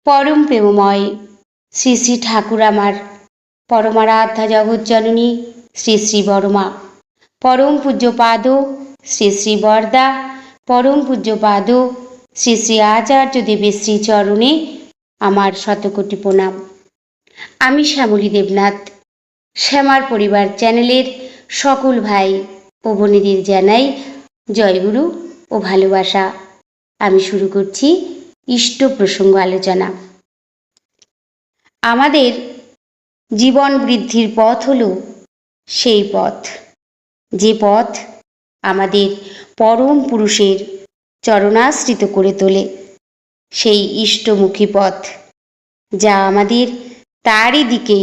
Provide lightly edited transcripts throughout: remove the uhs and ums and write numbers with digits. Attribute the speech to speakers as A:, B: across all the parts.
A: পরম প্রেমময় শ্রী শ্রী ঠাকুর আমার পরমারাধ্যা জগজ্জননী শ্রী শ্রী বড়মা, পরম পূজ্যপাদ শ্রী শ্রী বরদা, পরম পূজ্যপাদ শ্রী শ্রী আচার্য দেবের শ্রীচরণে আমার শতকোটি প্রণাম। আমি শ্যামলী দেবনাথ, শ্যামার পরিবার চ্যানেলের সকল ভাই ও বোনেদের জানাই জয়গুরু ও ভালোবাসা। আমি শুরু করছি ইষ্ট প্রসঙ্গ আলোচনা। আমাদের জীবন বৃদ্ধির পথ হলো সেই পথ, যে পথ আমাদের পরম পুরুষের চরণাশ্রিত করে তোলে, সেই ইষ্টমুখী পথ যা আমাদের তারই দিকে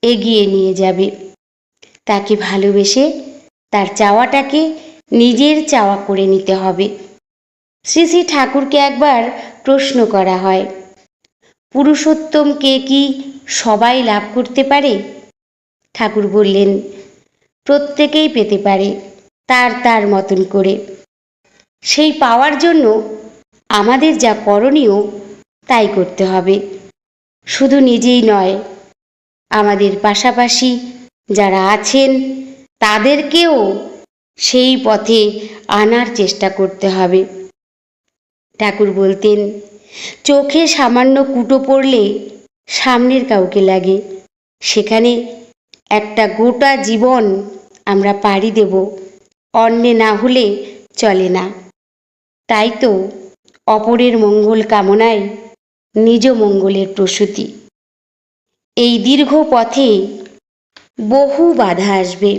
A: এগিয়ে নিয়ে যাবে। তাকে ভালোবেসে তার চাওয়াটাকে নিজের চাওয়া করে নিতে হবে। শ্রী শ্রী ঠাকুরকে একবার প্রশ্ন করা হয়, পুরুষোত্তমকে কি সবাই লাভ করতে পারে? ঠাকুর বললেন, প্রত্যেকেই পেতে পারে, তার তার মতন করে। সেই পাওয়ার জন্য আমাদের যা করণীয় তাই করতে হবে। শুধু নিজেই নয়, আমাদের পাশাপাশি যারা আছেন তাদেরকেও সেই পথে আনার চেষ্টা করতে হবে। ঠাকুর বলতেন, চোখে সামান্য কুটো পড়লে সামনের কাউকে লাগে, সেখানে একটা গোটা জীবন আমরা পাড়ি দেব, অন্যে না হলে চলে না। তাই তো অপরের মঙ্গল কামনায় নিজ মঙ্গলের প্রসূতি। এই দীর্ঘ পথে বহু বাধা আসবে,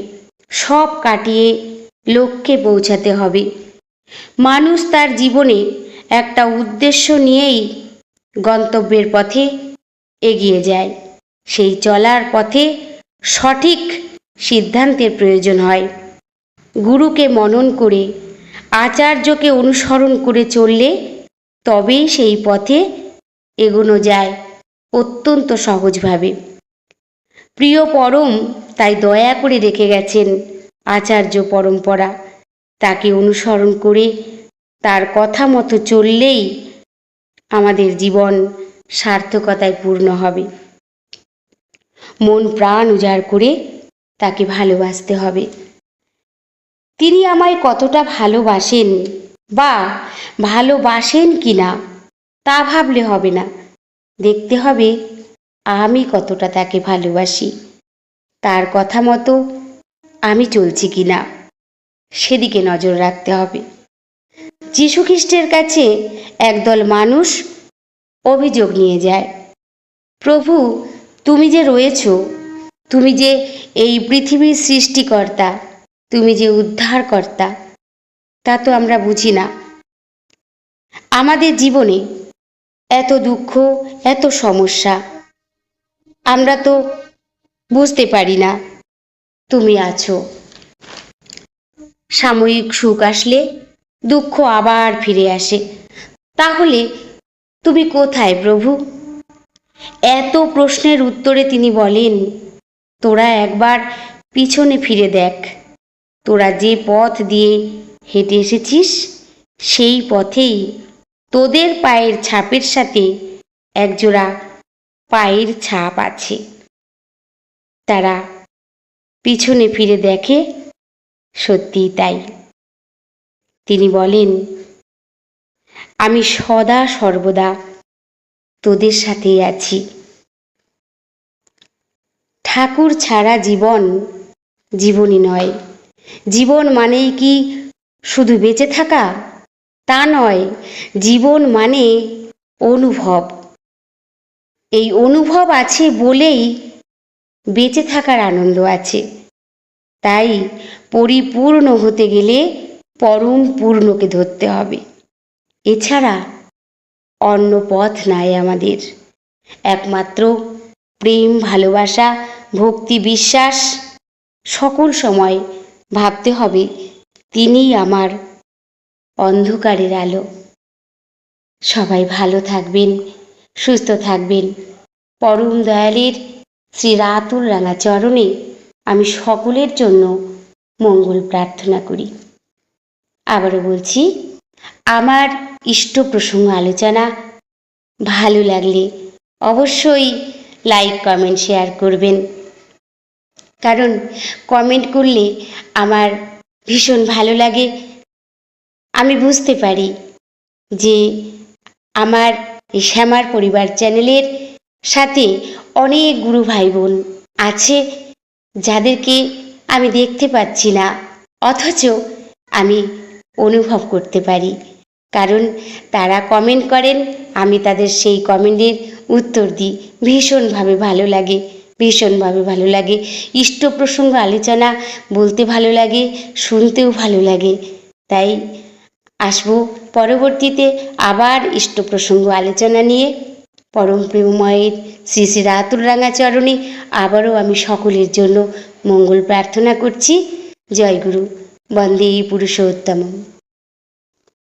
A: সব কাটিয়ে লক্ষ্যে পৌঁছাতে হবে। মানুষ তার জীবনে একটা উদ্দেশ্য নিয়েই গন্তব্যের পথে এগিয়ে যায়। সেই চলার পথে সঠিক সিদ্ধান্তের প্রয়োজন হয়। গুরুকে মনন করে, আচার্যকে অনুসরণ করে চললে তবেই সেই পথে এগোনো যায় অত্যন্ত সহজভাবে। প্রিয় পরম তাই দয়া করে রেখে গেছেন আচার্য পরম্পরা। তাকে অনুসরণ করে তার কথা মতো চললেই আমাদের জীবন সার্থকতায় পূর্ণ হবে। মন প্রাণ উজাড় করে তাকে ভালোবাসতে হবে। তিনি আমায় কতটা ভালোবাসেন বা ভালোবাসেন কি না তা ভাবলে হবে না, দেখতে হবে আমি কতটা তাকে ভালোবাসি, তার কথা মতো আমি চলছি কিনা সেদিকে নজর রাখতে হবে। যীশুখ্রিস্টের কাছে একদল মানুষ অভিযোগ নিয়ে যায়, প্রভু তুমি যে রয়েছ, তুমি যে এই পৃথিবীর সৃষ্টিকর্তা, তুমি যে উদ্ধারকর্তা, তা তো আমরা বুঝি না। আমাদের জীবনে এত দুঃখ, এত সমস্যা, আমরা তো বুঝতে পারি না তুমি আছো। সাময়িক সুখ আসলে দুঃখ আবার ফিরে আসে। তাহলে তুমি কোথায় প্রভু? এত প্রশ্নের উত্তরে তিনি বলেন, তোরা একবার পিছনে ফিরে দেখ, তোরা যে পথ দিয়ে হেঁটে এসেছিস সেই পথেই তোদের পায়ের ছাপের সাথে একজোড়া পায়ের ছাপ আছে। তারা পিছনে ফিরে দেখে, সত্যিই তাই। তিনি বলেন, আমি সদা সর্বদা তোদের সাথেই আছি। ঠাকুর ছাড়া জীবন জীবনই নয়। জীবন মানেই কি শুধু বেঁচে থাকা? তা নয়। জীবন মানে অনুভব। এই অনুভব আছে বলেই বেঁচে থাকার আনন্দ আছে। তাই পরিপূর্ণ হতে গেলে পরম পূর্ণকে ধরতে হবে। এছাড়া অন্য পথ নাই আমাদের। একমাত্র প্রেম, ভালোবাসা, ভক্তি, বিশ্বাস। সকল সময় ভাবতে হবে তিনিই আমার অন্ধকারের আলো। সবাই ভালো থাকবেন, সুস্থ থাকবেন। পরম দয়ালের শ্রী রাতুল রাঙা চরণে আমি সকলের জন্য মঙ্গল প্রার্থনা করি। আবারও বলছি, আমার ইষ্ট প্রসঙ্গ আলোচনা ভালো লাগলে অবশ্যই লাইক কমেন্ট শেয়ার করবেন, কারণ কমেন্ট করলে আমার ভীষণ ভালো লাগে। আমি বুঝতে পারি যে আমার এই শ্যামার পরিবার চ্যানেলের সাথে অনেক গুরু ভাই বোন আছে যাদেরকে আমি দেখতে পাচ্ছি না, অথচ আমি অনুভব করতে পারি, কারণ তারা কমেন্ট করেন, আমি তাদের সেই কমেন্টের উত্তর দিই। ভীষণভাবে ভালো লাগে, ভীষণভাবে ভালো লাগে। ইষ্ট প্রসঙ্গ আলোচনা বলতে ভালো লাগে, শুনতেও ভালো লাগে। তাই আসবো পরবর্তীতে আবার ইষ্ট প্রসঙ্গ আলোচনা নিয়ে। পরম প্রেমময়ের শ্রী শ্রী রাতুল রাঙা চরণে আবারও আমি সকলের জন্য মঙ্গল প্রার্থনা করছি। জয় গুরু, বন্দে পুরুষোত্তম।